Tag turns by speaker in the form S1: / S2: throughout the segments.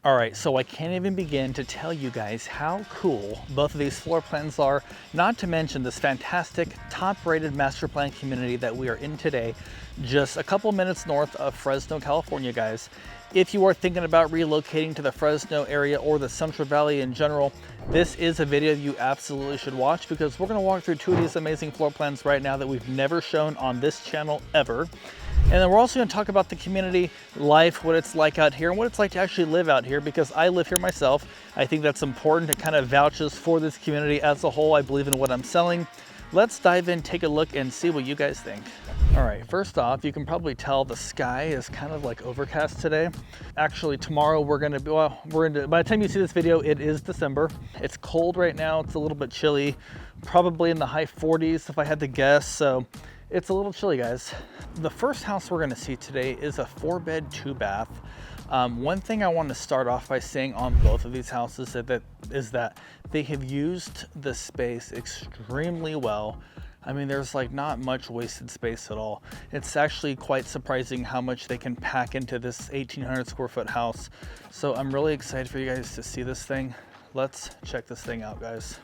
S1: All right, so I can't even begin to tell you guys how cool both of these floor plans are, not to mention this fantastic top-rated master plan community that we are in today, just a couple minutes north of Fresno, California, guys. If you are thinking about relocating to the Fresno area or the Central Valley in general, this is a video you absolutely should watch because we're gonna walk through two of these amazing floor plans right now that we've never shown on this channel ever. And then we're also going to talk about the community life, what it's like out here, and what it's like to actually live out here, because I live here myself. I think that's important. It kind of vouches for this community as a whole. I believe in what I'm selling. Let's dive in, take a look, and see what you guys think. All right, first off, you can probably tell the sky is kind of like overcast today. Actually, tomorrow we're going to be, by the time you see this video, it is December. It's cold right now. It's a little bit chilly, probably in the high 40s if I had to guess. So it's a little chilly, guys. The first house we're gonna see today is a 4-bed, 2-bath. One thing I want to start off by saying on both of these houses is that they have used the space extremely well. I mean, there's like not much wasted space at all. It's actually quite surprising how much they can pack into this 1,800 square foot house. So I'm really excited for you guys to see this thing. Let's check this thing out, guys.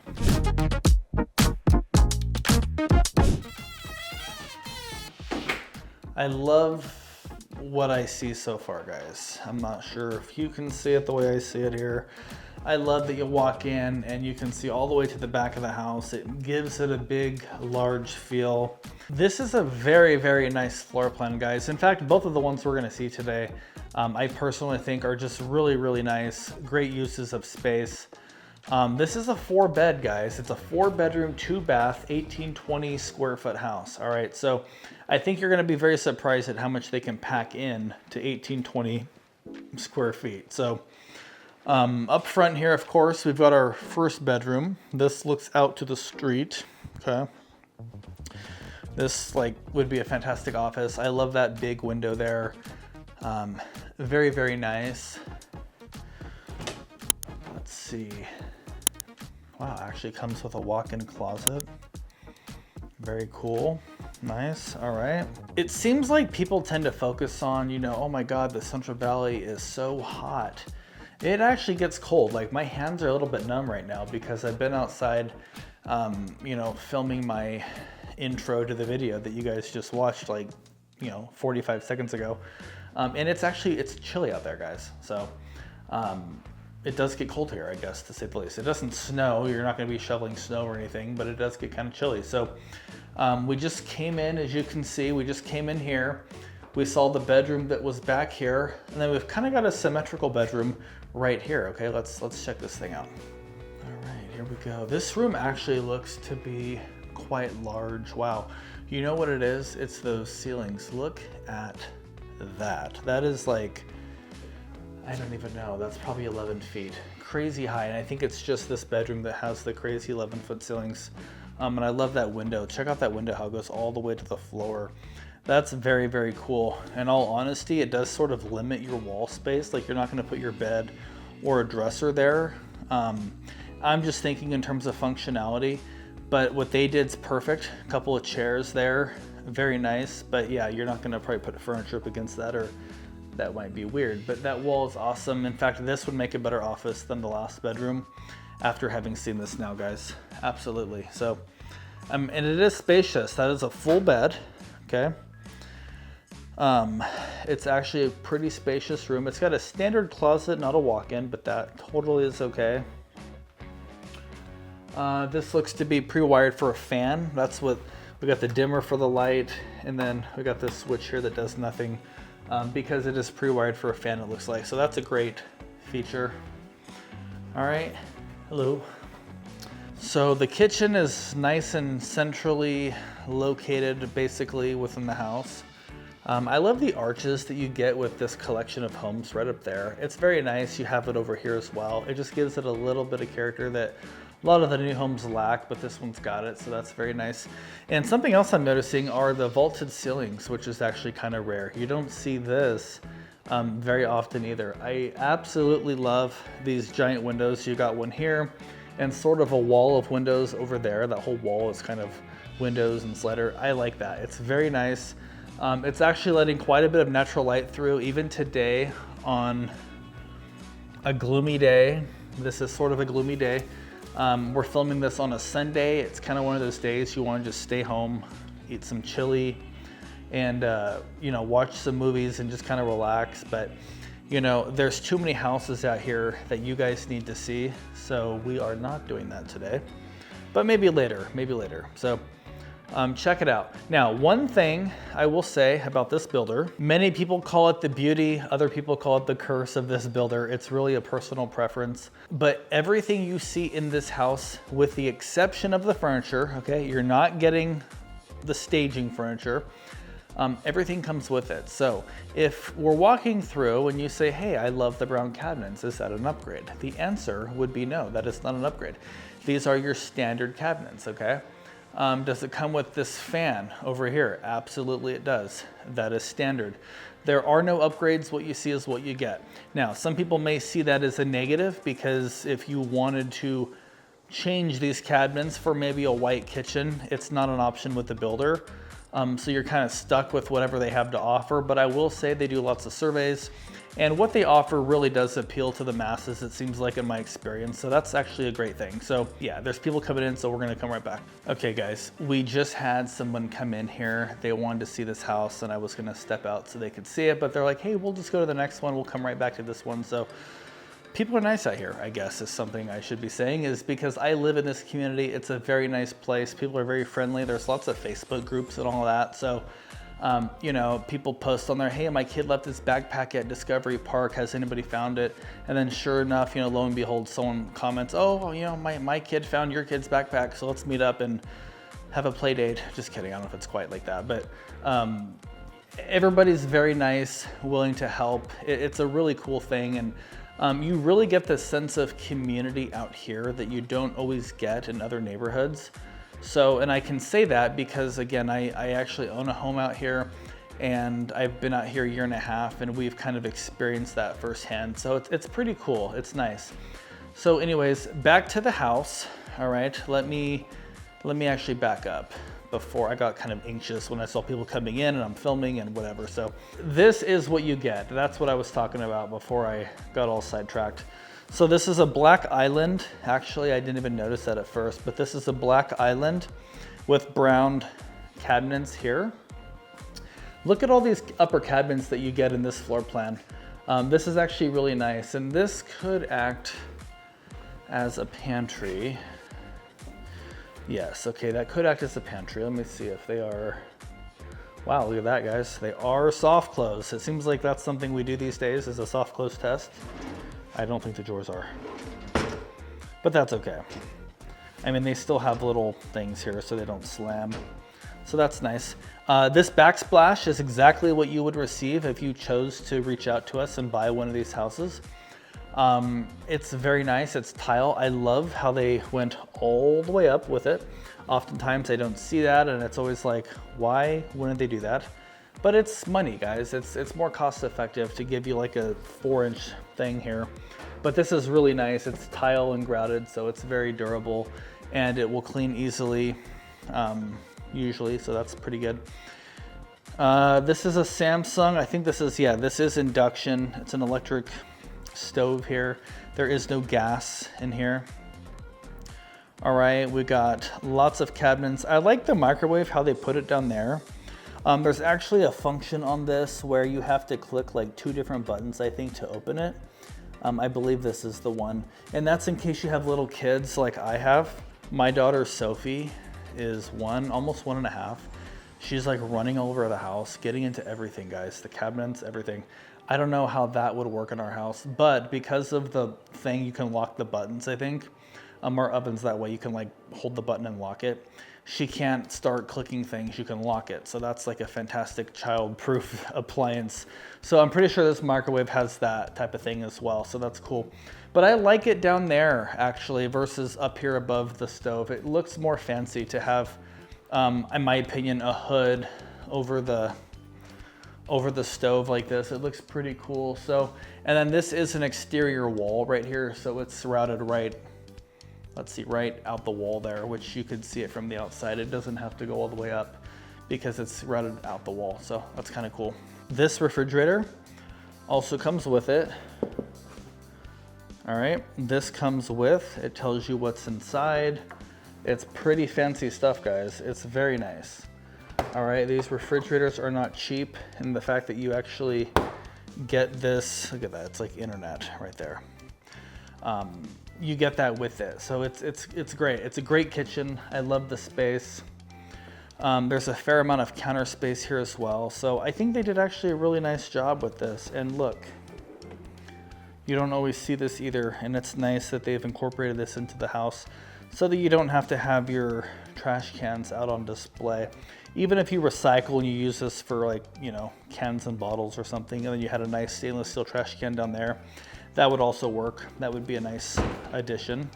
S1: I love what I see so far, guys. I'm not sure if you can see it the way I see it here. I love that you walk in and you can see all the way to the back of the house. It gives it a big, large feel. This is a very, very nice floor plan, guys. In fact, both of the ones we're gonna see today, I personally think are just really, really nice. Great uses of space. This is a 4-bed, guys. It's a 4-bedroom, 2-bath, 1,820 square foot house. All right, so I think you're gonna be very surprised at how much they can pack in to 1,820 square feet. So up front here, of course, we've got our first bedroom. This looks out to the street, okay? This would be a fantastic office. I love that big window there. Very, very nice. Let's see. Wow, actually comes with a walk-in closet. Very cool. Nice. All right. It seems like people tend to focus on, oh my God, the Central Valley is so hot. It actually gets cold. Like, my hands are a little bit numb right now because I've been outside, filming my intro to the video that you guys just watched 45 seconds ago. And it's chilly out there, guys. So, it does get cold here, I guess, to say the least. It doesn't snow. You're not going to be shoveling snow or anything, but it does get kind of chilly. So we just came in, as you can see, we just came in here. We saw the bedroom that was back here, and then we've kind of got a symmetrical bedroom right here. Okay, let's check this thing out. All right, here we go. This room actually looks to be quite large. Wow. You know what it is? It's those ceilings. Look at that. That is like, I don't even know, that's probably 11 feet. Crazy high, and I think it's just this bedroom that has the crazy 11-foot ceilings. And I love that window. Check out that window, how it goes all the way to the floor. That's very, very cool. In all honesty, it does sort of limit your wall space. Like, you're not gonna put your bed or a dresser there. I'm just thinking in terms of functionality, but what they did is perfect. A couple of chairs there, very nice. But yeah, you're not gonna probably put furniture up against that, or that might be weird, but that wall is awesome. In fact, this would make a better office than the last bedroom after having seen this now, guys. Absolutely. So, and it is spacious. That is a full bed, okay? It's actually a pretty spacious room. It's got a standard closet, not a walk-in, but that totally is okay. This looks to be pre-wired for a fan. That's what, we got the dimmer for the light, and then we got this switch here that does nothing. Because it is pre-wired for a fan, it looks like. So that's a great feature. All right, hello. So the kitchen is nice and centrally located, basically within the house. I love the arches that you get with this collection of homes right up there. It's very nice. You have it over here as well. It just gives it a little bit of character that a lot of the new homes lack, but this one's got it, so that's very nice. And something else I'm noticing are the vaulted ceilings, which is actually kind of rare. You don't see this very often either. I absolutely love these giant windows. You got one here and sort of a wall of windows over there. That whole wall is kind of windows and slider. I like that. It's very nice. It's actually letting quite a bit of natural light through. Even today on a gloomy day. This is sort of a gloomy day. We're filming this on a Sunday. It's kind of one of those days you want to just stay home, eat some chili, and watch some movies and just kind of relax. But there's too many houses out here that you guys need to see, so we are not doing that today. But maybe later. So check it out. Now, one thing I will say about this builder, many people call it the beauty, other people call it the curse of this builder. It's really a personal preference. But everything you see in this house, with the exception of the furniture, okay, you're not getting the staging furniture, everything comes with it. So if we're walking through and you say, hey, I love the brown cabinets, is that an upgrade? The answer would be no, that is not an upgrade. These are your standard cabinets, okay? Does it come with this fan over here? Absolutely it does. That is standard. There are no upgrades. What you see is what you get. Now, some people may see that as a negative, because if you wanted to change these cabinets for maybe a white kitchen, it's not an option with the builder. So you're kind of stuck with whatever they have to offer. But I will say they do lots of surveys, and what they offer really does appeal to the masses, it seems like, in my experience. So that's actually a great thing. So yeah, there's people coming in, so we're gonna come right back. Okay guys, we just had someone come in here. They wanted to see this house, and I was gonna step out so they could see it, but they're like, hey, we'll just go to the next one. We'll come right back to this one. So people are nice out here, I guess, is something I should be saying, is because I live in this community. It's a very nice place. People are very friendly. There's lots of Facebook groups and all that. So people post on there, hey, my kid left his backpack at Discovery Park. Has anybody found it? And then sure enough, lo and behold, someone comments, oh, my kid found your kid's backpack, so let's meet up and have a play date. Just kidding, I don't know if it's quite like that, but everybody's very nice, willing to help. It's a really cool thing, and you really get this sense of community out here that you don't always get in other neighborhoods. So, and I can say that because, again, I actually own a home out here, and I've been out here a year and a half, and we've kind of experienced that firsthand. So it's pretty cool. It's nice. So anyways, back to the house. All right, let me actually back up. Before, I got kind of anxious when I saw people coming in and I'm filming and whatever. So this is what you get. That's what I was talking about before I got all sidetracked. So this is a black island. Actually, I didn't even notice that at first, but this is a black island with brown cabinets here. Look at all these upper cabinets that you get in this floor plan. This is actually really nice, and this could act as a pantry. Yes, okay, that could act as a pantry. Let me see if they are, wow, look at that, guys. They are soft close. It seems like that's something we do these days, is a soft close test. I don't think the drawers are, but that's okay. I mean, they still have little things here so they don't slam. So that's nice. This backsplash is exactly what you would receive if you chose to reach out to us and buy one of these houses. It's very nice. It's tile. I love how they went all the way up with it. Oftentimes I don't see that, and it's always like, why wouldn't they do that? But it's money, guys. It's more cost effective to give you like a 4-inch thing here. But this is really nice. It's tile and grouted, so it's very durable, and it will clean easily, usually, so that's pretty good. This is a Samsung. I think this is induction. It's an electric stove here. There is no gas in here. All right, we got lots of cabinets. I like the microwave, how they put it down there. There's actually a function on this where you have to click like 2 different buttons, I think, to open it. I believe this is the one. And that's in case you have little kids like I have. My daughter Sophie is almost 1.5. She's like running all over the house, getting into everything, guys. The cabinets, everything. I don't know how that would work in our house, but because of the thing, you can lock the buttons, I think. Our oven's that way, you can like hold the button and lock it. She can't start clicking things, you can lock it. So that's like a fantastic child-proof appliance. So I'm pretty sure this microwave has that type of thing as well, so that's cool. But I like it down there, actually, versus up here above the stove. It looks more fancy to have, in my opinion, a hood over the stove like this. It looks pretty cool. So, and then this is an exterior wall right here, so it's routed right, let's see, right out the wall there, which you could see it from the outside. It doesn't have to go all the way up because it's routed out the wall, so that's kind of cool. This refrigerator also comes with it. All right, this comes with, it tells you what's inside. It's pretty fancy stuff, guys. It's very nice. All right, these refrigerators are not cheap, and the fact that you actually get this, look at that, it's like internet right there. You get that with it, so it's great. It's a great kitchen. I love the space. There's a fair amount of counter space here as well, so I think they did actually a really nice job with this. And look, you don't always see this either, and it's nice that they've incorporated this into the house so that you don't have to have your trash cans out on display. Even if you recycle and you use this for, like, you know, cans and bottles or something, and then you had a nice stainless steel trash can down there, that would also work. That would be a nice addition.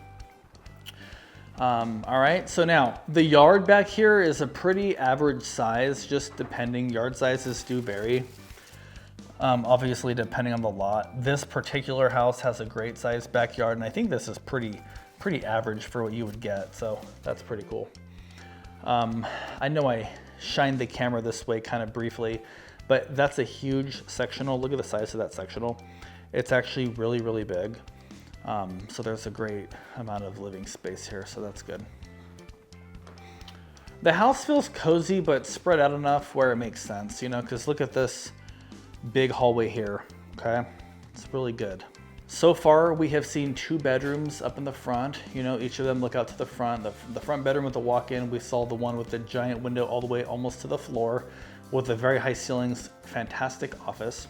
S1: All right, so now the yard back here is a pretty average size, just depending. Yard sizes do vary. Obviously, depending on the lot. This particular house has a great sized backyard, and I think this is pretty average for what you would get, so that's pretty cool. I know I shined the camera this way kind of briefly, but that's a huge sectional. Look at the size of that sectional. It's actually really big. So there's a great amount of living space here, so that's good. The house feels cozy, but spread out enough where it makes sense, you know, because look at this big hallway here, okay? It's really good. So far, we have seen 2 bedrooms up in the front. You know, each of them look out to the front. The front bedroom with the walk-in, we saw the one with the giant window all the way almost to the floor with the very high ceilings, fantastic office.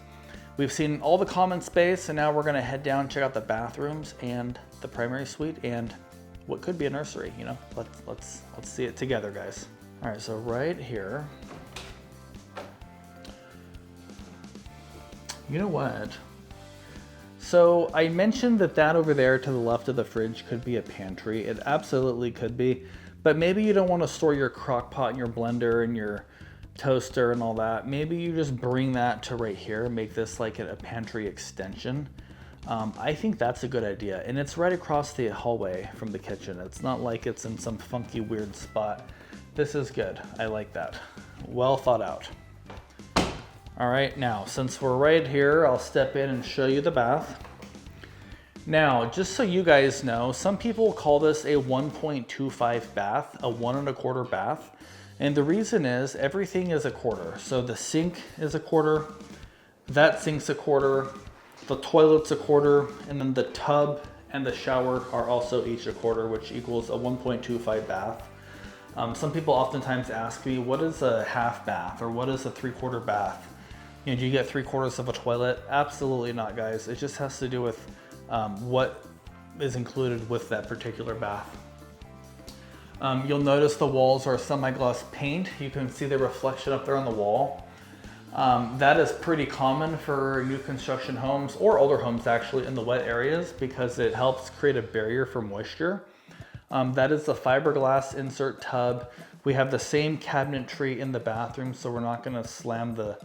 S1: We've seen all the common space, and now we're gonna head down, check out the bathrooms and the primary suite and what could be a nursery, you know? Let's see it together, guys. All right, so right here, you know what? So I mentioned that over there to the left of the fridge could be a pantry. It absolutely could be, but maybe you don't want to store your crock pot and your blender and your toaster and all that. Maybe you just bring that to right here, make this like a pantry extension. I think that's a good idea. And it's right across the hallway from the kitchen. It's not like it's in some funky, weird spot. This is good. I like that. Well thought out. All right, now, since we're right here, I'll step in and show you the bath. Now, just so you guys know, some people call this a 1.25 bath, a 1 1/4 bath. And the reason is everything is a quarter. So the sink is a quarter, that sink's a quarter, the toilet's a quarter, and then the tub and the shower are also each a quarter, which equals a 1.25 bath. Some people oftentimes ask me, what is a half bath or what is a 3/4 bath? You know, do you get 3/4 of a toilet? Absolutely not, guys. It just has to do with what is included with that particular bath. You'll notice the walls are semi-gloss paint. You can see the reflection up there on the wall. That is pretty common for new construction homes or older homes actually in the wet areas because it helps create a barrier for moisture. That is the fiberglass insert tub. We have the same cabinetry in the bathroom, so we're not gonna slam the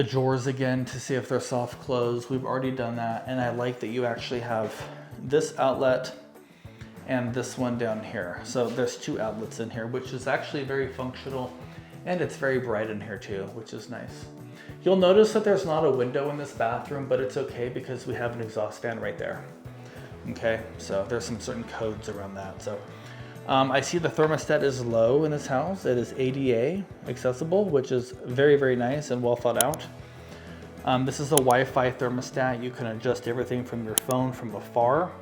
S1: drawers again to see if they're soft closed. We've already done that, and I like that you actually have this outlet and this one down here. So there's 2 outlets in here, which is actually very functional, and it's very bright in here too, which is nice. You'll notice that there's not a window in this bathroom, but it's okay because we have an exhaust fan right there. Okay, so there's some certain codes around that. So I see the thermostat is low in this house. It is ADA accessible, which is very nice and well thought out. This is a Wi-Fi thermostat. You can adjust everything from your phone from afar.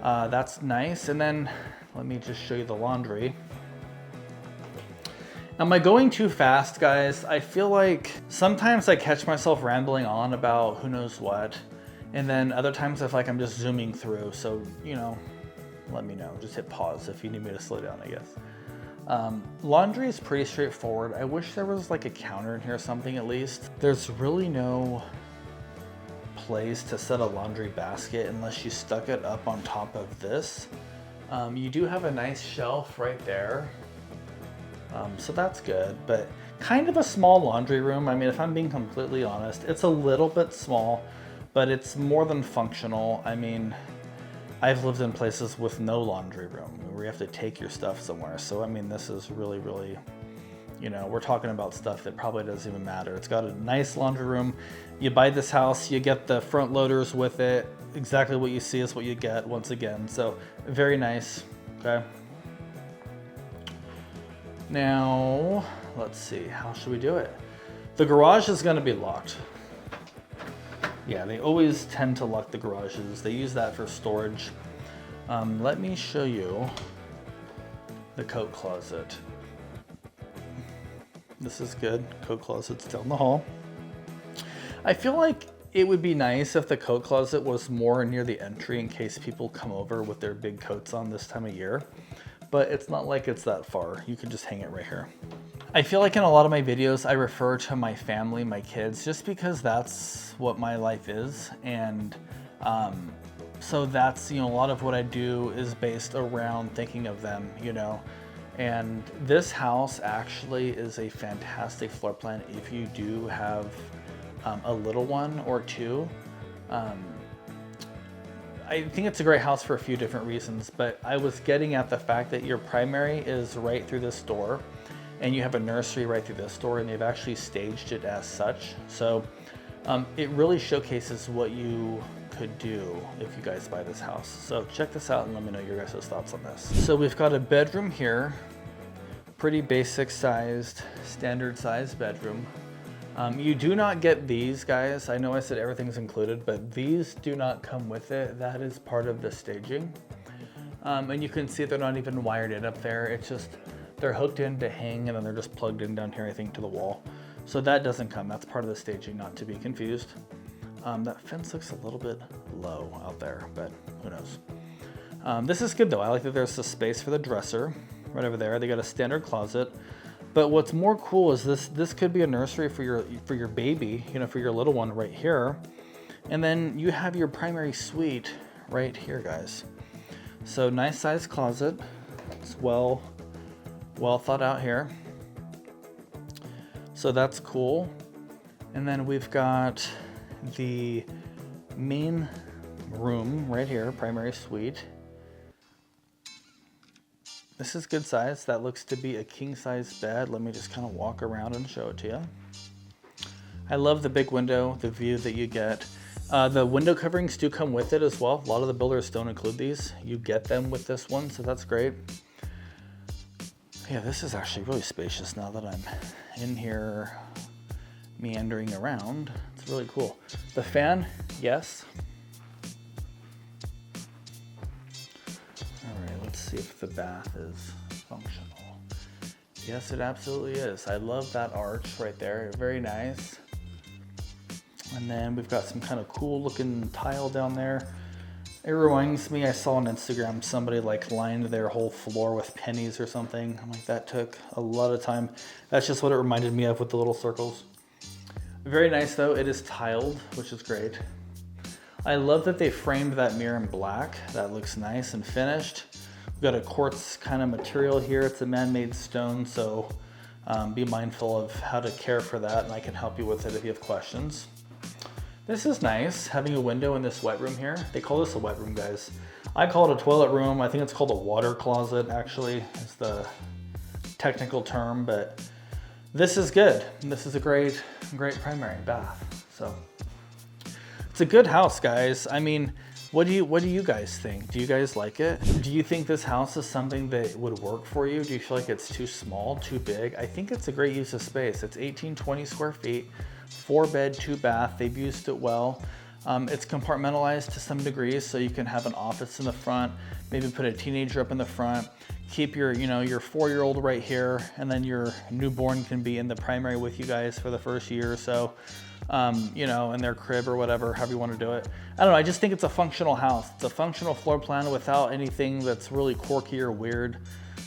S1: That's nice. And then let me just show you the laundry. Am I going too fast, guys? I feel like sometimes I catch myself rambling on about who knows what. And then other times I feel like I'm just zooming through. So, you know, let me know. Just hit pause if you need me to slow down, I guess. Laundry is pretty straightforward. I wish there was like a counter in here or something at least. There's really no place to set a laundry basket unless you stuck it up on top of this. You do have a nice shelf right there. So that's good, but kind of a small laundry room. I mean, if I'm being completely honest, it's a little bit small, but it's more than functional. I mean, I've lived in places with no laundry room where you have to take your stuff somewhere. So, I mean, this is really, You know, we're talking about stuff that probably doesn't even matter. It's got a nice laundry room. You buy this house, you get the front loaders with it. Exactly what you see is what you get once again. So very nice, okay? Now, let's see, how should we do it? The garage is gonna be locked. Yeah, they always tend to lock the garages. They use that for storage. Let me show you the coat closet. This is good. Coat closet's down the hall. I feel like it would be nice if the coat closet was more near the entry in case people come over with their big coats on this time of year. But it's not like it's that far. You can just hang it right here. I feel like in a lot of my videos, I refer to my family, my kids, just because that's what my life is. And so that's, you know, a lot of what I do is based around thinking of them, you know. And this house actually is a fantastic floor plan if you do have a little one or two. I think it's a great house for a few different reasons, but I was getting at the fact that your primary is right through this door and you have a nursery right through this door, and they've actually staged it as such. So it really showcases what you could do if you guys buy this house. So check this out and let me know your guys' thoughts on this. So we've got a bedroom here, pretty basic sized, standard sized bedroom. You do not get these, guys. I know I said everything's included, but these do not come with it. That is part of the staging. And you can see they're not even wired in up there. It's just, they're hooked in to hang and then they're just plugged in down here, I think, to the wall. So that doesn't come, that's part of the staging, not to be confused. That fence looks a little bit low out there, but who knows. This is good though. I like that there's a space for the dresser right over there. They got a standard closet. But what's more cool is this could be a nursery for your baby, you know, for your little one right here. And then you have your primary suite right here, guys. So nice sized closet. It's well thought out here. So that's cool. And then we've got the main room right here, primary suite. This is good size. That looks to be a king size bed. Let me just kind of walk around and show it to you. I love the big window, the view that you get. The window coverings do come with it as well. A lot of the builders don't include these. You get them with this one, so that's great. Yeah, this is actually really spacious now that I'm in here meandering around. It's really cool. The fan, yes. All right, let's see if the bath is functional. Yes, it absolutely is. I love that arch right there, very nice. And then we've got some kind of cool looking tile down there. It reminds me, I saw on Instagram somebody like lined their whole floor with pennies or something. I'm like, that took a lot of time. That's just what it reminded me of with the little circles. Very nice though, it is tiled, which is great. I love that they framed that mirror in black. That looks nice and finished. We've got a quartz kind of material here. It's a man-made stone, so be mindful of how to care for that, and I can help you with it if you have questions. This is nice, having a window in this wet room here. They call this a wet room, guys. I call it a toilet room. I think it's called a water closet, actually, is the technical term, but this is good. This is a great primary bath. So it's a good house, guys. I mean, what do you guys think? Do you guys like it? Do you think this house is something that would work for you? Do you feel like it's too small, too big? I think it's a great use of space. It's 1820 square feet. 4 bed, 2 bath. They've used it well. It's compartmentalized to some degree, so you can have an office in the front, maybe put a teenager up in the front, keep your 4-year-old right here, and then your newborn can be in the primary with you guys for the first year or so, in their crib or whatever, however you want to do it. I don't know, I just think it's a functional house. It's a functional floor plan without anything that's really quirky or weird.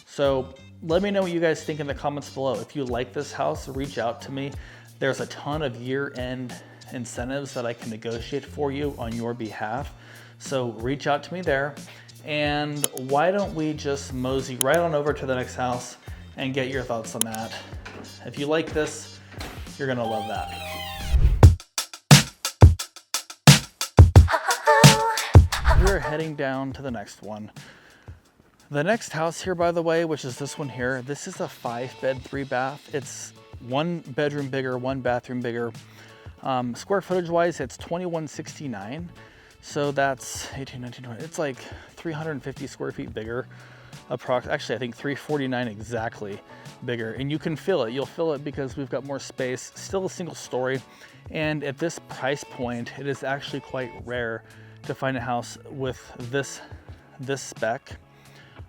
S1: So let me know what you guys think in the comments below. If you like this house, reach out to me. There's a ton of year-end incentives that I can negotiate for you on your behalf. So reach out to me there. And why don't we just mosey right on over to the next house and get your thoughts on that. If you like this, you're gonna love that. We're heading down to the next one. The next house here, by the way, which is this one here, this is a 5-bed, 3-bath. It's 1 bedroom bigger, 1 bathroom bigger. Square footage wise, it's 2169. So that's 18, 19, 20. It's like 350 square feet bigger. Actually, I think 349 exactly bigger. And you can feel it. You'll feel it because we've got more space. Still a single story. And at this price point, it is actually quite rare to find a house with this spec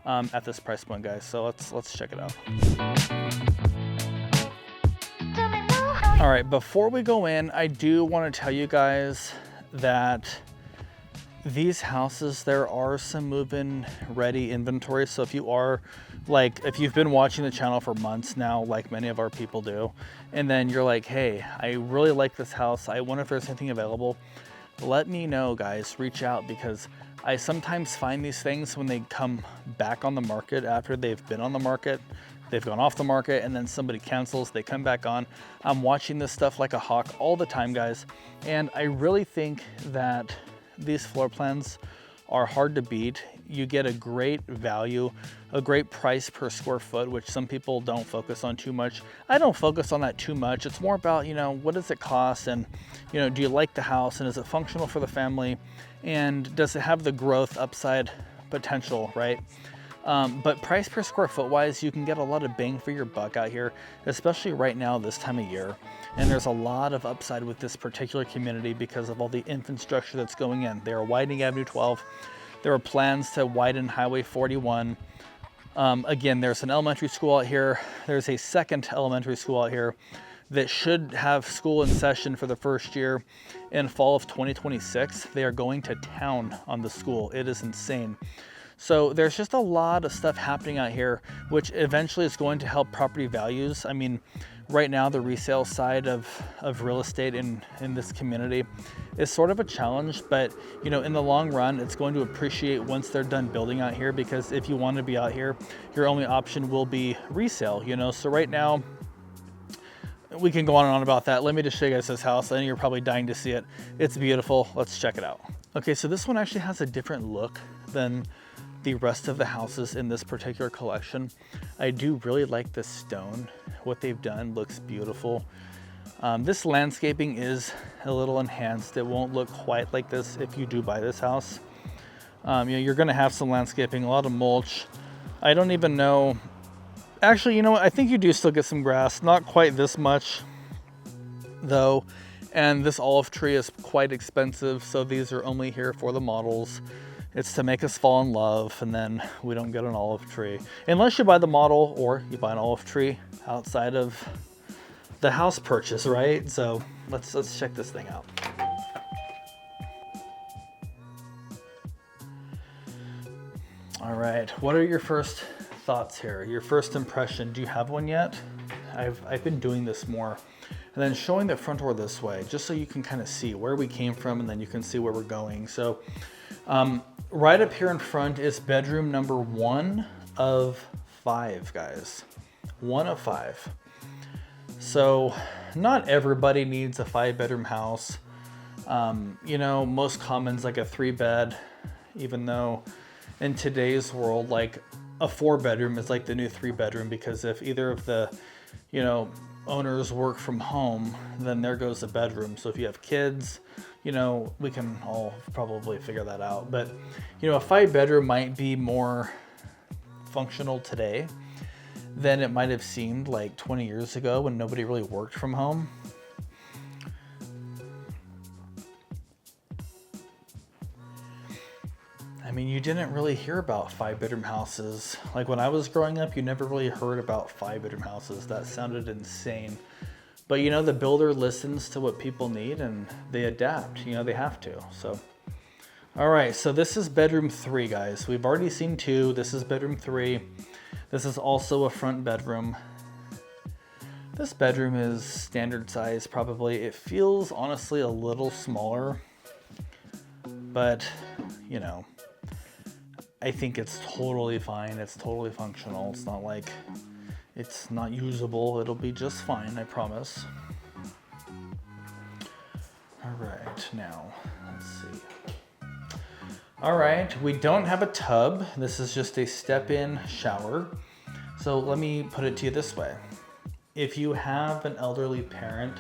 S1: at this price point, guys. So let's check it out. All right, before we go in, I do want to tell you guys that these houses, there are some move-in ready inventory. So if you've been watching the channel for months now, like many of our people do, and then you're like, hey, I really like this house, I wonder if there's anything available, let me know, guys. Reach out, because I sometimes find these things when they come back on the market after they've been on the market. They've gone off the market and then somebody cancels, they come back on. I'm watching this stuff like a hawk all the time, guys. And I really think that these floor plans are hard to beat. You get a great value, a great price per square foot, which some people don't focus on too much. I don't focus on that too much. It's more about, what does it cost, and, do you like the house, and is it functional for the family, and does it have the growth upside potential, right? But price per square foot wise, you can get a lot of bang for your buck out here, especially right now this time of year. And there's a lot of upside with this particular community because of all the infrastructure that's going in. They are widening Avenue 12. There are plans to widen Highway 41. Again, there's an elementary school out here. There's a second elementary school out here that should have school in session for the first year in fall of 2026. They are going to town on the school. It is insane. So there's just a lot of stuff happening out here, which eventually is going to help property values. I mean, right now, the resale side of real estate in this community is sort of a challenge, but in the long run, it's going to appreciate once they're done building out here, because if you want to be out here, your only option will be resale, So right now, we can go on and on about that. Let me just show you guys this house. I know you're probably dying to see it. It's beautiful. Let's check it out. Okay, so this one actually has a different look than the rest of the houses in this particular collection. I do really like this stone. What they've done looks beautiful. This landscaping is a little enhanced. It won't look quite like this if you do buy this house. You're gonna have some landscaping, a lot of mulch. I don't even know. Actually, you know what? I think you do still get some grass. Not quite this much, though. And this olive tree is quite expensive, so these are only here for the models. It's to make us fall in love, and then we don't get an olive tree. Unless you buy the model or you buy an olive tree outside of the house purchase, right? So let's check this thing out. All right, what are your first thoughts here? Your first impression, do you have one yet? I've been doing this more. And then showing the front door this way, just so you can kind of see where we came from, and then you can see where we're going. So right up here in front is bedroom number 1 of 5, guys. 1 of 5. So not everybody needs a 5-bedroom house. Most common's like a 3-bed, even though in today's world, like a 4-bedroom is like the new 3-bedroom, because if either of the, owners work from home, then there goes the bedroom. So if you have kids, we can all probably figure that out. But, a 5-bedroom might be more functional today than it might have seemed like 20 years ago when nobody really worked from home. I mean, you didn't really hear about 5-bedroom houses. Like when I was growing up, you never really heard about 5-bedroom houses. That sounded insane. But the builder listens to what people need and they adapt. They have to. So, all right. So this is bedroom 3, guys. We've already seen 2. This is bedroom 3. This is also a front bedroom. This bedroom is standard size, probably. It feels honestly a little smaller, but I think it's totally fine. It's totally functional. It's not like it's not usable. It'll be just fine, I promise. All right, now let's see. All right, we don't have a tub. This is just a step-in shower. So let me put it to you this way. If you have an elderly parent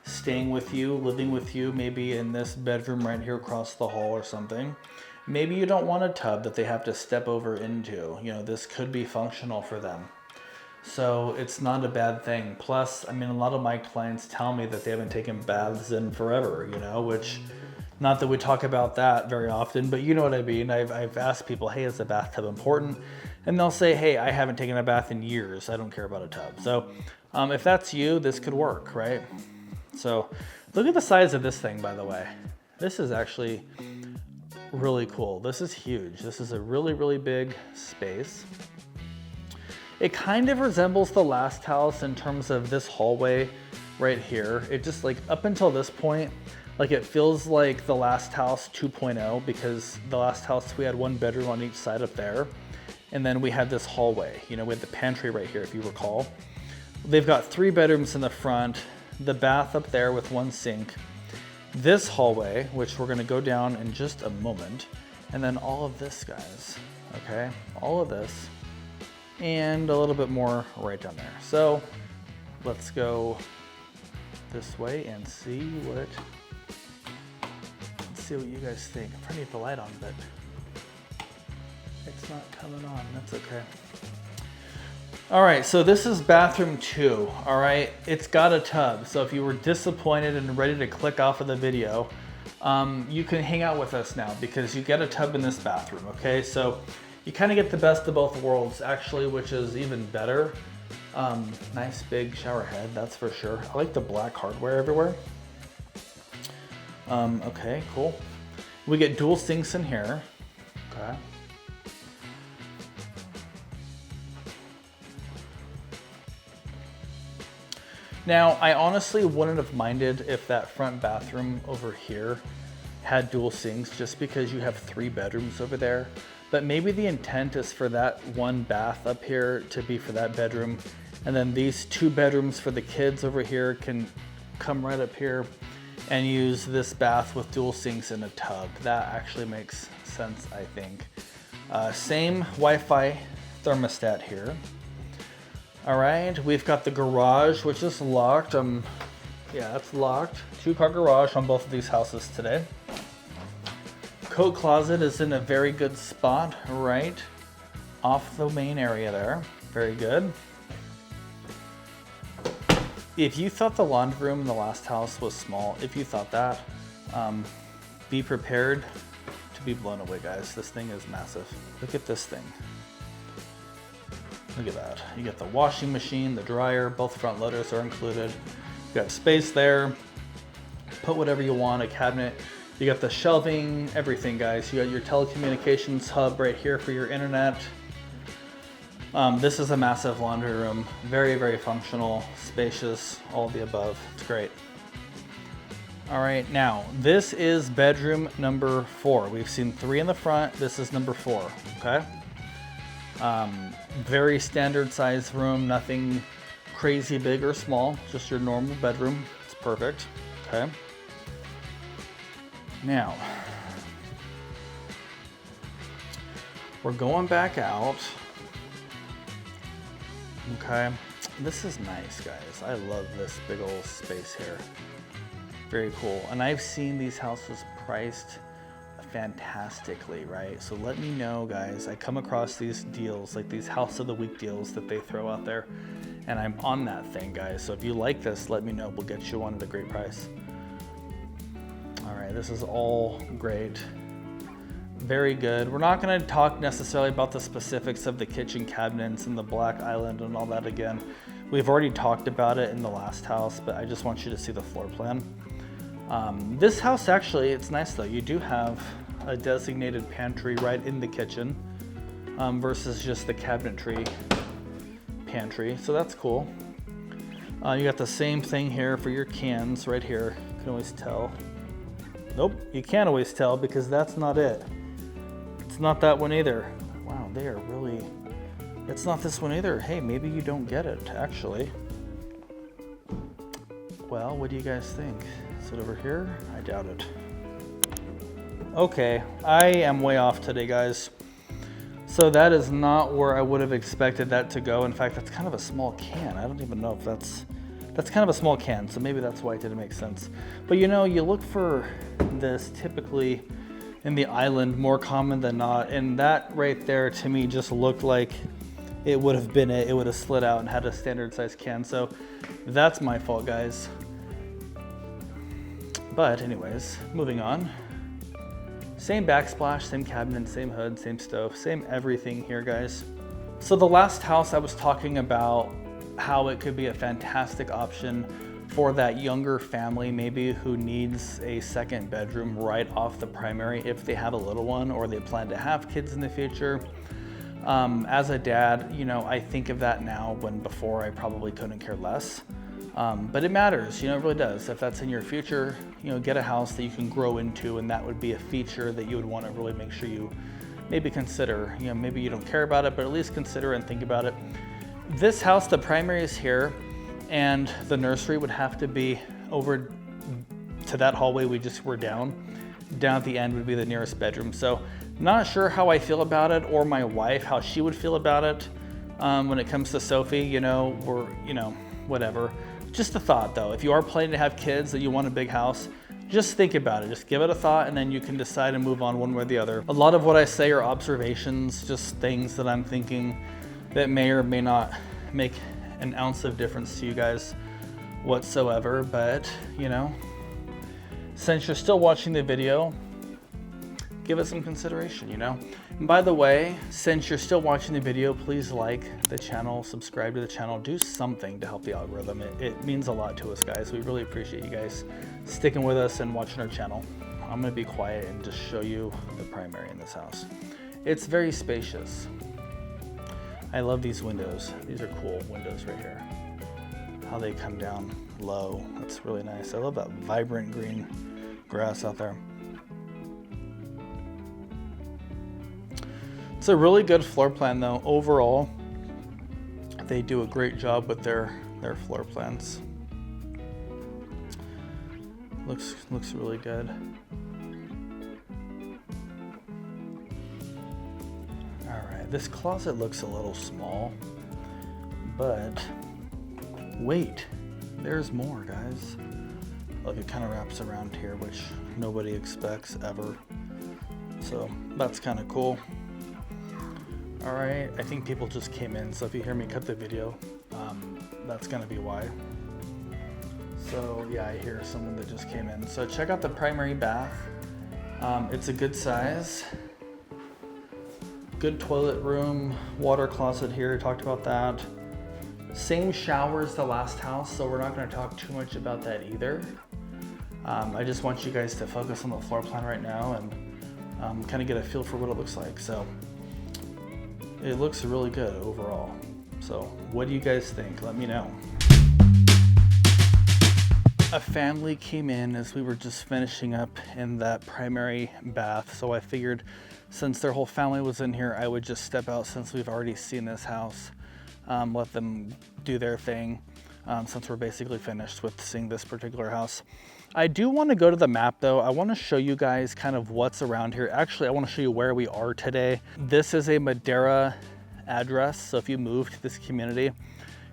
S1: staying with you, living with you, maybe in this bedroom right here across the hall or something, maybe you don't want a tub that they have to step over into. You know, this could be functional for them. So it's not a bad thing. Plus, I mean, a lot of my clients tell me that they haven't taken baths in forever, you know, which, not that we talk about that very often, but you know what I mean. I've asked people, hey, is a bathtub important? And they'll say, hey, I haven't taken a bath in years. I don't care about a tub. So if that's you, this could work, right? So look at the size of this thing, by the way. This is actually really cool. This is huge. This is a really, really big space. It kind of resembles the last house in terms of this hallway right here. It just, like, up until this point, like, it feels like the last house 2.0, because the last house we had one bedroom on each side up there. And then we had this hallway, you know, we had the pantry right here, if you recall. They've got 3 bedrooms in the front, the bath up there with 1 sink, this hallway, which we're gonna go down in just a moment, and then all of this, guys, okay? All of this, and a little bit more right down there. So let's go this way and see what you guys think. I'm trying to get the light on, but it's not coming on. That's okay. All right, so this is bathroom 2, all right? It's got a tub, so if you were disappointed and ready to click off of the video, you can hang out with us now because you get a tub in this bathroom, okay? So you kind of get the best of both worlds, actually, which is even better. Nice big shower head, that's for sure. I like the black hardware everywhere. Okay, cool. We get dual sinks in here, okay? Now, I honestly wouldn't have minded if that front bathroom over here had dual sinks, just because you have 3 bedrooms over there. But maybe the intent is for that 1 bath up here to be for that bedroom, and then these 2 bedrooms for the kids over here can come right up here and use this bath with dual sinks and a tub. That actually makes sense, I think. Same Wi-Fi thermostat here. All right, we've got the garage, which is locked. Yeah, it's locked. 2-car garage on both of these houses today. Coat closet is in a very good spot, right off the main area there. Very good. If you thought the laundry room in the last house was small, if you thought that, be prepared to be blown away, guys. This thing is massive. Look at this thing. Look at that. You get the washing machine, the dryer, both front loaders are included. You got space there. Put whatever you want, a cabinet. You got the shelving, everything, guys. You got your telecommunications hub right here for your internet. This is a massive laundry room. Very, very functional, spacious, all of the above. It's great. All right, now, this is bedroom number 4. We've seen 3 in the front. This is number 4, okay? Very standard size room, nothing crazy big or small, just your normal bedroom. It's perfect, okay? Now, we're going back out. Okay, this is nice, guys. I love this big old space here. Very cool. And I've seen these houses priced fantastically, right? So let me know, guys. I come across these deals, like these house of the week deals that they throw out there, and I'm on that thing, guys. So if you like this, let me know. We'll get you one at a great price. All right, this is all great. Very good. We're not going to talk necessarily about the specifics of the kitchen cabinets and the black island and all that again. We've already talked about it in the last house, but I just want you to see the floor plan. This house, actually, it's nice though. You do have a designated pantry right in the kitchen versus just the cabinetry pantry, so that's cool. You got the same thing here for your cans right here. You can always tell. Nope, you can't always tell because that's not it. It's not that one either. Wow, they are really, it's not this one either. Hey, maybe you don't get it, actually. Well, what do you guys think? Is it over here? I doubt it. Okay, I am way off today, guys. So that is not where I would have expected that to go. In fact, that's kind of a small can. I don't even know if that's kind of a small can, so maybe that's why it didn't make sense. But you know, you look for this typically in the island, more common than not, and that right there to me just looked like it would have been it would have slid out and had a standard size can. So that's my fault, guys. But anyways, moving on. Same backsplash, same cabinet, same hood, same stove, same everything here, guys. So the last house I was talking about how it could be a fantastic option for that younger family maybe who needs a second bedroom right off the primary if they have a little one or they plan to have kids in the future. As a dad, you know, I think of that now when before I probably couldn't care less. But it matters, you know, it really does. If that's in your future, you know, get a house that you can grow into, and that would be a feature that you would want to really make sure you maybe consider. You know, maybe you don't care about it, but at least consider and think about it. This house, the primary is here, and the nursery would have to be over to that hallway we just were down. Down at the end would be the nearest bedroom. So not sure how I feel about it, or my wife, how she would feel about it when it comes to Sophie, you know, or, you know, whatever. Just a thought though, if you are planning to have kids that you want a big house, just think about it, just give it a thought, and then you can decide and move on one way or the other. A lot of what I say are observations, just things that I'm thinking that may or may not make an ounce of difference to you guys whatsoever, but you know, since you're still watching the video, give it some consideration, you know? And by the way, since you're still watching the video, please like the channel, subscribe to the channel, do something to help the algorithm. It means a lot to us, guys. We really appreciate you guys sticking with us and watching our channel. I'm gonna be quiet and just show you the primary in this house. It's very spacious. I love these windows. These are cool windows right here. How they come down low, that's really nice. I love that vibrant green grass out there. It's a really good floor plan though. Overall, they do a great job with their floor plans. Looks really good. All right, this closet looks a little small, but wait, there's more, guys. Look, it kind of wraps around here, which nobody expects ever. So that's kind of cool. All right, I think people just came in, so if you hear me cut the video, that's gonna be why. So yeah, I hear someone that just came in. So check out the primary bath. It's a good size. Good toilet room, water closet here, talked about that. Same shower as the last house, so we're not gonna talk too much about that either. I just want you guys to focus on the floor plan right now and kind of get a feel for what it looks like. So it looks really good overall. So what do you guys think? Let me know. A family came in as we were just finishing up in that primary bath. So I figured since their whole family was in here, I would just step out since we've already seen this house. Let them do their thing since we're basically finished with seeing this particular house. I do want to go to the map though. I want to show you guys kind of what's around here. Actually, I want to show you where we are today. This is a Madera address. So if you move to this community,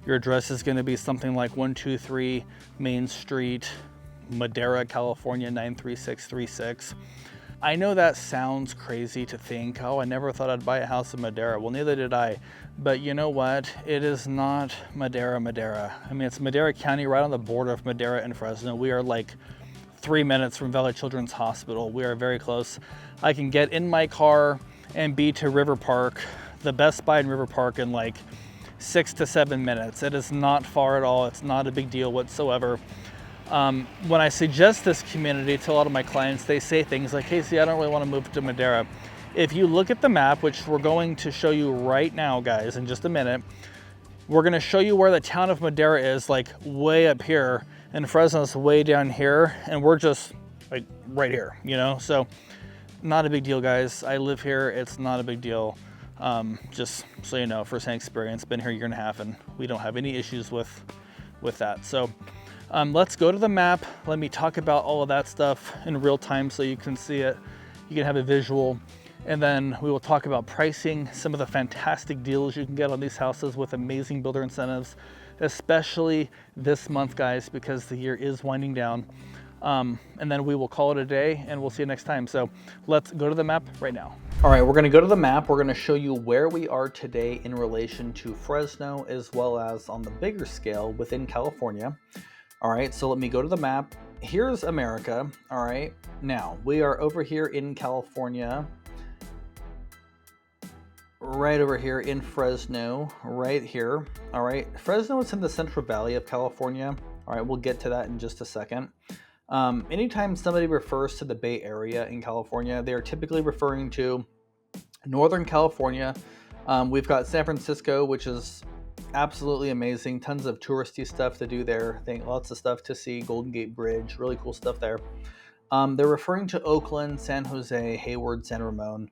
S1: your address is going to be something like 123 Main Street, Madera, California, 93636. I know that sounds crazy to think, oh, I never thought I'd buy a house in Madera. Well, neither did I. But you know what? It is not Madera. I mean, it's Madera County, right on the border of Madera and Fresno. We are like 3 minutes from Valley Children's Hospital. We are very close. I can get in my car and be to River Park, the Best Buy in River Park, in like 6 to 7 minutes. It is not far at all. It's not a big deal whatsoever. When I suggest this community to a lot of my clients, they say things like, hey, see, I don't really want to move to Madera. If you look at the map, which we're going to show you right now, guys, in just a minute, we're going to show you where the town of Madera is, like way up here, and Fresno's way down here, and we're just like right here, you know? So not a big deal, guys. I live here. It's not a big deal. Just so you know, firsthand experience, been here a year and a half, and we don't have any issues with that. So let's go to the map. Let me talk about all of that stuff in real time so you can see it. you can have a visual, and then we will talk about pricing, some of the fantastic deals you can get on these houses with amazing builder incentives, especially this month, guys, because the year is winding down. And then we will call it a day, and we'll see you next time. So let's go to the map right now. All right, we're gonna go to the map. We're gonna show you where we are today in relation to Fresno, as well as on the bigger scale within California. All right, so let me go to the map. Here's America. All right, now we are over here in California, right over here in Fresno, right here. All right, Fresno is in the Central Valley of California. All right, we'll get to that in just a second. Anytime somebody refers to the Bay Area in California, they are typically referring to Northern California. We've got San Francisco, which is absolutely amazing. Tons of touristy stuff to do there. Lots of stuff to see. Golden Gate Bridge, really cool stuff there. They're referring to Oakland, San Jose, Hayward, San Ramon.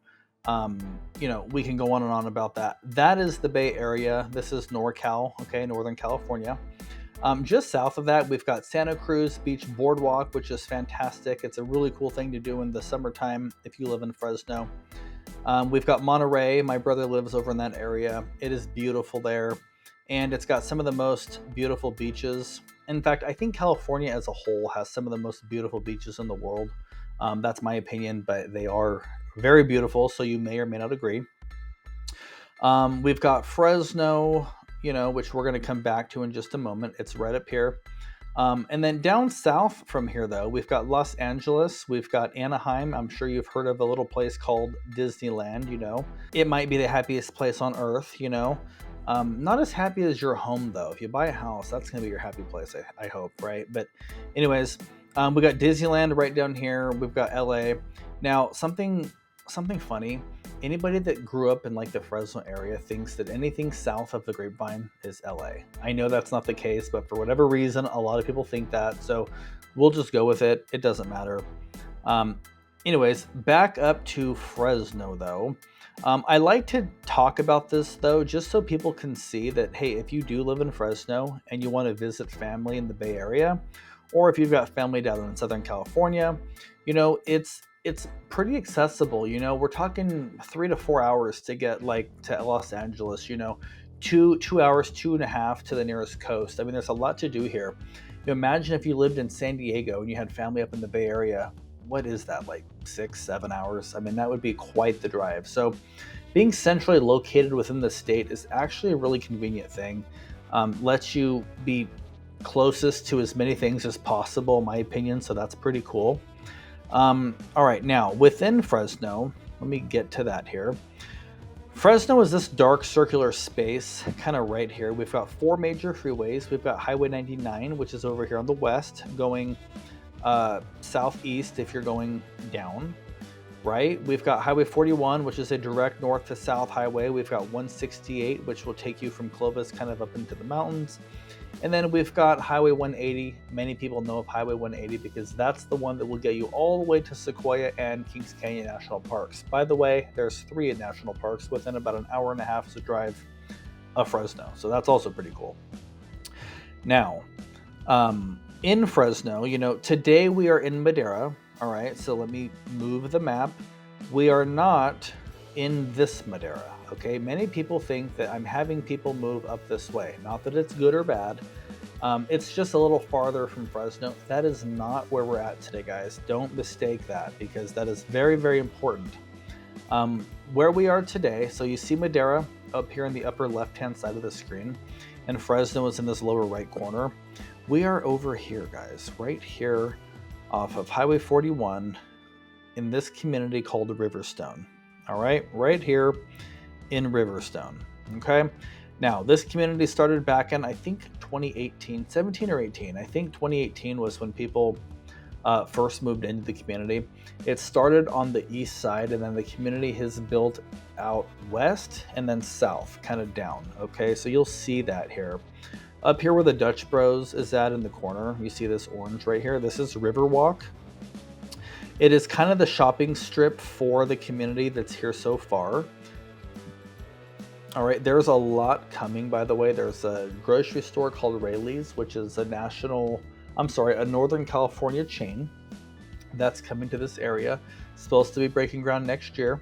S1: You know, we can go on and on about that. That is the Bay Area. This is NorCal, okay, Northern California. Just south of that, we've got Santa Cruz Beach Boardwalk, which is fantastic. It's a really cool thing to do in the summertime if you live in Fresno. We've got Monterey. My brother lives over in that area. It is beautiful there, and it's got some of the most beautiful beaches. In fact, I think California as a whole has some of the most beautiful beaches in the world. That's my opinion, but they are very beautiful, so you may or may not agree. We've got Fresno, you know, which we're going to come back to in just a moment. It's right up here. And then down south from here, though, we've got Los Angeles. We've got Anaheim. I'm sure you've heard of a little place called Disneyland, you know. It might be the happiest place on earth, you know. Not as happy as your home, though. If you buy a house, that's going to be your happy place, I hope, right? But anyways, we got Disneyland right down here. We've got LA. Now, something funny. Anybody that grew up in like the Fresno area thinks that anything south of the Grapevine is LA. I know that's not the case, but for whatever reason, a lot of people think that. So we'll just go with it. It doesn't matter. Anyways, back up to Fresno though. I like to talk about this though, just so people can see that, hey, if you do live in Fresno and you want to visit family in the Bay Area, or if you've got family down in Southern California, you know, it's pretty accessible. You know, we're talking 3 to 4 hours to get like to Los Angeles, you know, 2 hours, 2.5 to the nearest coast. I mean, there's a lot to do here. You imagine if you lived in San Diego and you had family up in the Bay Area, what is that, like 6-7 hours? I mean, that would be quite the drive. So being centrally located within the state is actually a really convenient thing. Lets you be closest to as many things as possible, in my opinion. So that's pretty cool. All right, now within Fresno, let me get to that here. Fresno is this dark circular space kind of right here. We've got 4 major freeways. We've got Highway 99, which is over here on the west, going southeast if you're going down, right? We've got Highway 41, which is a direct north to south highway. We've got 168, which will take you from Clovis kind of up into the mountains. And then we've got Highway 180. Many people know of Highway 180 because that's the one that will get you all the way to Sequoia and Kings Canyon National Parks. By the way, there's 3 national parks within about an hour and a half to drive of Fresno. So that's also pretty cool. Now, in Fresno, you know, today we are in Madera. All right, so let me move the map. We are not in this Madera. Okay, many people think that I'm having people move up this way. Not that it's good or bad. It's just a little farther from Fresno. That is not where we're at today, guys. Don't mistake that, because that is very, very important. Where we are today, so you see Madera up here in the upper left-hand side of the screen, and Fresno is in this lower right corner. We are over here, guys, right here off of Highway 41 in this community called Riverstone. All right, right here in Riverstone. Okay, now this community started back in, I think, 2018, 17 or 18. I think 2018 was when people first moved into the community. It started on the east side, and then the community has built out west and then south, kind of down. Okay, so you'll see that here. Up here where the Dutch Bros is at in the corner, you see this orange right here. This is Riverwalk. It is kind of the shopping strip for the community that's here so far. All right, there's a lot coming, by the way. There's a grocery store called Rayleigh's, which is a Northern California chain that's coming to this area. supposed to be breaking ground next year.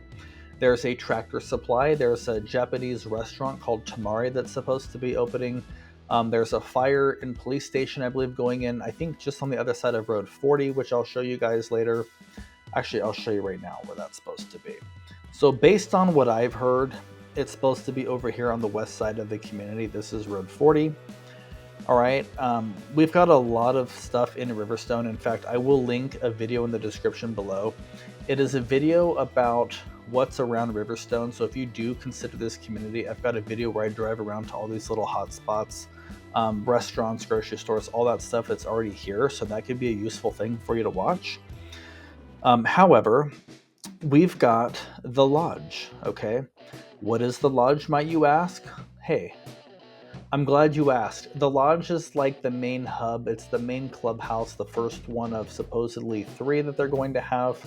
S1: There's a Tractor Supply. There's a Japanese restaurant called Tamari that's supposed to be opening. There's a fire and police station, I believe, going in, I think just on the other side of Road 40, which I'll show you guys later. Actually, I'll show you right now where that's supposed to be. So based on what I've heard, it's supposed to be over here on the west side of the community. This is Road 40. All right, we've got a lot of stuff in Riverstone. In fact, I will link a video in the description below. It is a video about what's around Riverstone. So if you do consider this community, I've got a video where I drive around to all these little hot spots, restaurants, grocery stores, all that stuff that's already here. So that could be a useful thing for you to watch. However, we've got the Lodge, okay? What is the Lodge, might you ask? Hey, I'm glad you asked. The Lodge is like the main hub. It's the main clubhouse, the first one of supposedly 3 that they're going to have.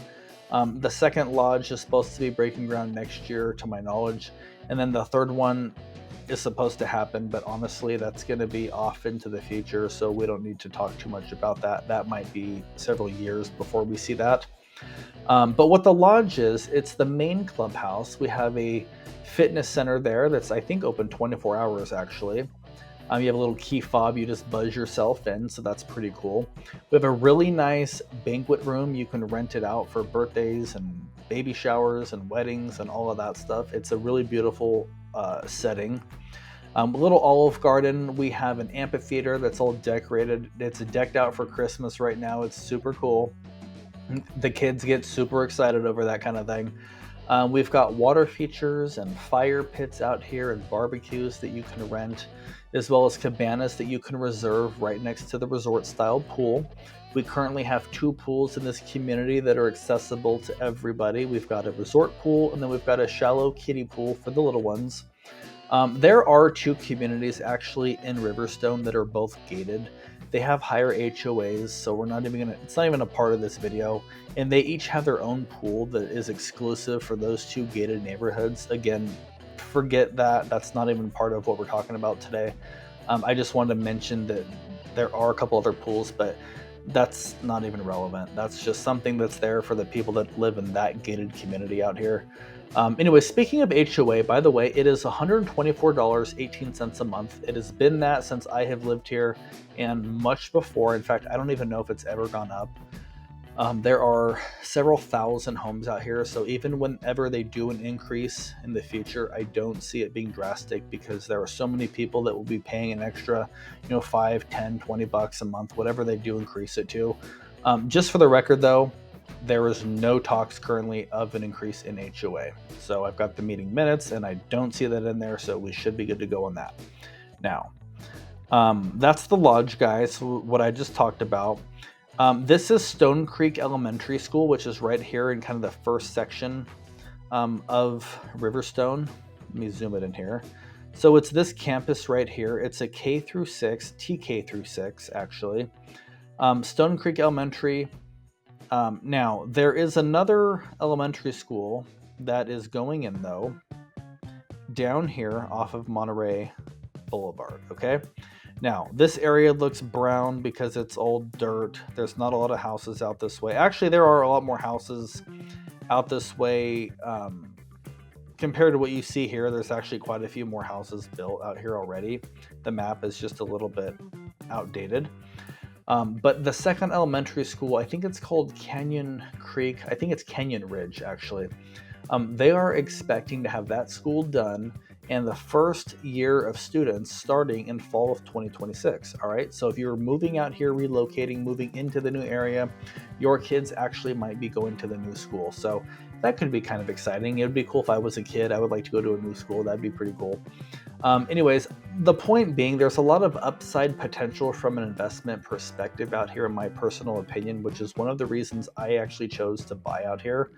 S1: The second Lodge is supposed to be breaking ground next year, to my knowledge. And then the third one is supposed to happen, but honestly, that's going to be off into the future, so we don't need to talk too much about that. That might be several years before we see that. But what the Lodge is, it's the main clubhouse. We have a fitness center there that's, I think, open 24 hours, actually. You have a little key fob, you just buzz yourself in, so that's pretty cool. We have a really nice banquet room. You can rent it out for birthdays and baby showers and weddings and all of that stuff. It's a really beautiful setting. A little Olive Garden. We have an amphitheater that's all decorated. It's decked out for Christmas right now. It's super cool. The kids get super excited over that kind of thing. We've got water features and fire pits out here and barbecues that you can rent, as well as cabanas that you can reserve right next to the resort style pool. We currently have 2 pools in this community that are accessible to everybody. We've got a resort pool, and then we've got a shallow kiddie pool for the little ones. There are 2 communities actually in Riverstone that are both gated. They have higher HOAs, so we're not even gonna, it's not even a part of this video. And they each have their own pool that is exclusive for those 2 gated neighborhoods. Again, forget that. That's not even part of what we're talking about today. I just wanted to mention that there are a couple other pools, but that's not even relevant. That's just something that's there for the people that live in that gated community out here. Anyway, speaking of HOA, by the way, it is $124.18 a month. It has been that since I have lived here and much before. In fact, I don't even know if it's ever gone up. There are several thousand homes out here, so even whenever they do an increase in the future, I don't see it being drastic because there are so many people that will be paying an extra, $5, $10, $20 a month, whatever they do increase it to. Just for the record, though, there is no talks currently of an increase in HOA. So I've got the meeting minutes and I don't see that in there, so we should be good to go on that. Now, that's the Lodge, guys, what I just talked about. This is Stone Creek Elementary School, which is right here in kind of the first section of Riverstone. Let me zoom it in here. So it's this campus right here. It's a K through 6, TK through 6, actually. Stone Creek Elementary. Now, there is another elementary school that is going in, though, down here off of Monterey Boulevard, okay? Now, this area looks brown because it's old dirt. There's not a lot of houses out this way. Actually, there are a lot more houses out this way compared to what you see here. There's actually quite a few more houses built out here already. The map is just a little bit outdated. But the second elementary school, I think it's called Canyon Creek. I think it's Canyon Ridge, actually. They are expecting to have that school done and the first year of students starting in fall of 2026. All right. So if you're moving out here, relocating, moving into the new area, your kids actually might be going to the new school. So that could be kind of exciting. It would be cool if I was a kid. I would like to go to a new school. That'd be pretty cool. Anyways, the point being, there's a lot of upside potential from an investment perspective out here, in my personal opinion, which is one of the reasons I actually chose to buy out here.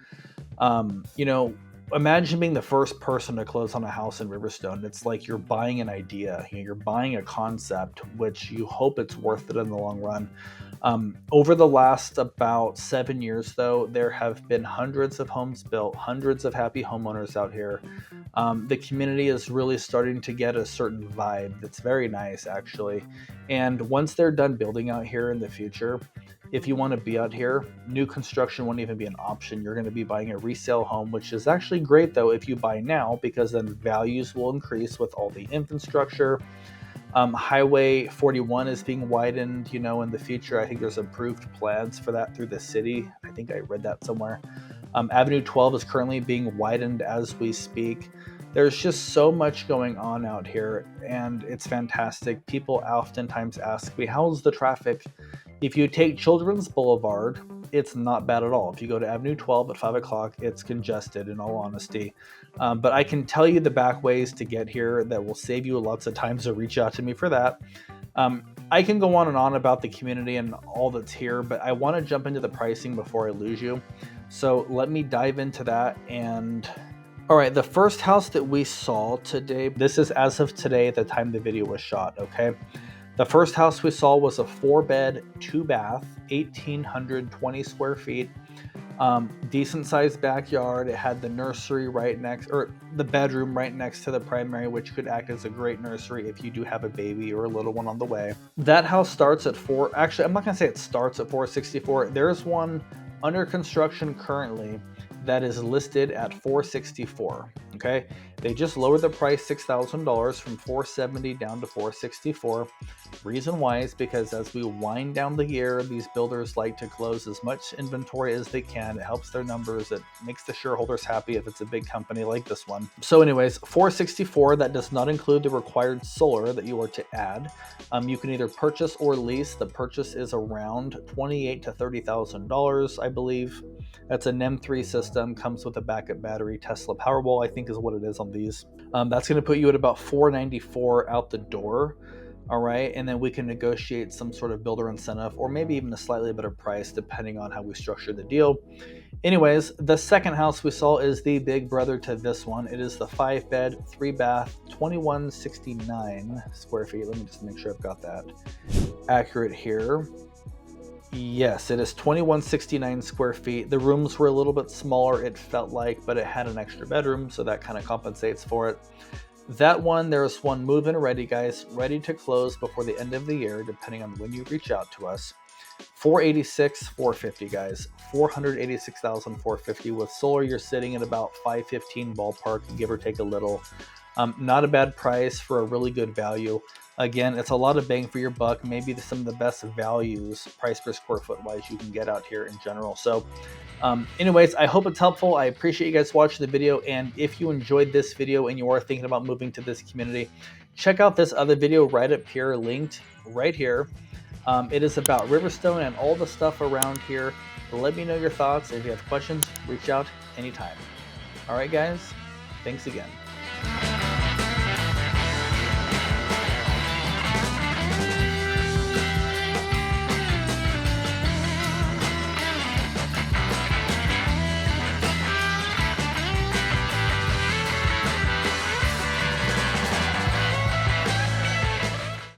S1: Imagine being the first person to close on a house in Riverstone. It's like you're buying an idea, you're buying a concept, which you hope it's worth it in the long run. Over the last about 7 years, though, there have been hundreds of homes built, hundreds of happy homeowners out here. The community is really starting to get a certain vibe that's very nice, actually. And once they're done building out here in the future, if you want to be out here, new construction won't even be an option. You're going to be buying a resale home, which is actually great though if you buy now, because then values will increase with all the infrastructure. Highway 41 is being widened, you know, in the future. I think there's approved plans for that through the city. I think I read that somewhere. Avenue 12 is currently being widened as we speak. There's just so much going on out here, and it's fantastic. People oftentimes ask me, how's the traffic? If you take Children's Boulevard, it's not bad at all. If you go to Avenue 12 at 5 o'clock, it's congested, in all honesty. But I can tell you the back ways to get here that will save you lots of time, so reach out to me for that. I can go on and on about the community and all that's here, but I want to jump into the pricing before I lose you. So let me dive into that. And all right, the first house that we saw today, this is as of today at the time the video was shot, okay? The first house we saw was a 4-bed, 2-bath, 1,820 square feet. Decent sized backyard. It had the nursery right next, or the bedroom right next to the primary, which could act as a great nursery if you do have a baby or a little one on the way. That house starts at actually, I'm not gonna say it starts at $464. There's one under construction currently that is listed at $464. Okay, they just lowered the price $6,000 from $470 down to $464. Reason why is because as we wind down the year, these builders like to close as much inventory as they can. It helps their numbers. It makes the shareholders happy if it's a big company like this one. So anyways, $464, that does not include the required solar that you are to add. You can either purchase or lease. The purchase is around $28,000 to $30,000, I believe. That's a NEM3 system, comes with a backup battery, Tesla Powerball, I think is what it is on these. That's going to put you at about $494 out the door. All right, and then we can negotiate some sort of builder incentive or maybe even a slightly better price depending on how we structure the deal. Anyways, the second house we saw is the big brother to this one. It is the 5-bed, 3-bath, 2,169 square feet. Let me just make sure I've got that accurate here. Yes, it is 2,169 square feet. The rooms were a little bit smaller, it felt like, but it had an extra bedroom, so that kind of compensates for it. That one, there's one move-in ready, guys, ready to close before the end of the year, depending on when you reach out to us. $486,000, $450,000, guys. $486,450 with solar. You're sitting at about $515 ballpark, give or take a little. Not a bad price for a really good value. Again, it's a lot of bang for your buck. Maybe some of the best values, price per square foot wise, you can get out here in general. So anyways, I hope it's helpful. I appreciate you guys watching the video. And if you enjoyed this video and you are thinking about moving to this community, check out this other video right up here, linked right here. It is about Riverstone and all the stuff around here. Let me know your thoughts. If you have questions, reach out anytime. All right, guys, thanks again.